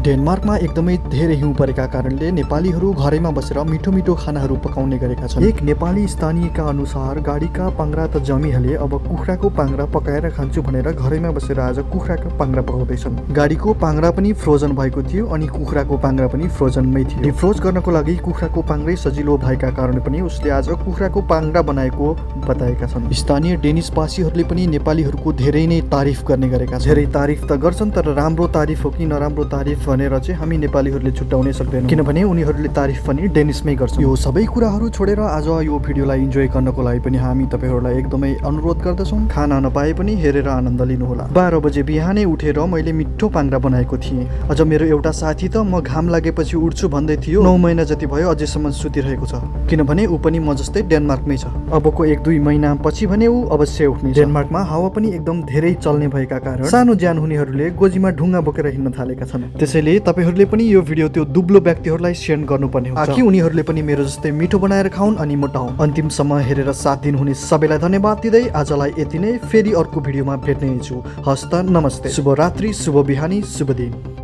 डेनमार्कमा एकदमै धेरै हिउँ परेका कारणले नेपालीहरू घरैमा बसेर मिठो मिठो खानाहरू पकाउने गरेका छन्। एक नेपाली स्थानीयका अनुसार गाडीका पाङ्रा त जमिहाले, अब कुखुराको पाङ्रा पकाएर खान्छु भनेर घरैमा बसेर आज कुखुराको पाङ्रा पकाउँदैछन्। गाडीको पाङ्रा पनि फ्रोजन भएको थियो अनि कुखुराको पाङ्रा पनि फ्रोजनमै थियो। डिफ्रोज गर्नको लागि कुखुराको पाङ्रै सजिलो भएका कारण पनि उसले आज कुखुराको पाङ्रा बनाएको बताएका छन्। स्थानीय डेनिसवासीहरूले पनि नेपालीहरूको धेरै नै तारिफ गर्ने गरेका छन्। धेरै तारिफ त गर्छन्, तर राम्रो तारिफ हो कि नराम्रो तारिफ भनेर चाहिँ हामी नेपालीहरूले छुट्याउनै सक्दैनौँ, किनभने उनीहरूले तारिफ पनि डेनिसमै गर्छन्। यो सबै कुराहरू छोडेर आज यो भिडियोलाई इन्जोय गर्नको लागि पनि हामी तपाईँहरूलाई एकदमै अनुरोध गर्दछौँ, खाना नपाए पनि हेरेर आनन्द लिनुहोला। 12 बजे बिहानै उठेर मैले मिठो पाङ्रा बनाएको थिएँ। अझ मेरो एउटा साथी त म घाम लागेपछि उठ्छु भन्दै थियो। 9 महिना जति भयो अझैसम्म सुतिरहेको छ, किनभने ऊ पनि म जस्तै डेनमार्कमै छ। अबको 1-2 महिना पछि भने ऊ अवश्य उठ्ने। डेनमार्कमा हावा पनि एकदम धेरै चल्ने भएका कारण सानो ज्यान हुनेहरूले गोजीमा ढुङ्गा बोकेर हिँड्न थालेका छन्। त्यसैले तपाईँहरूले पनि यो भिडियो त्यो दुब्लो व्यक्तिहरूलाई सेयर गर्नुपर्ने हुन्छ कि उनीहरूले पनि मेरो जस्तै मिठो बनाएर खाउन् अनि मोटाउन्। अन्तिमसम्म हेरेर साथ दिनुहुने सबैलाई धन्यवाद दिँदै आजलाई यति नै। फेरि अर्को भिडियोमा भेट्ने छु। हस्त नमस्ते, शुभरात्रि, शुभ बिहानी, शुभ दिन।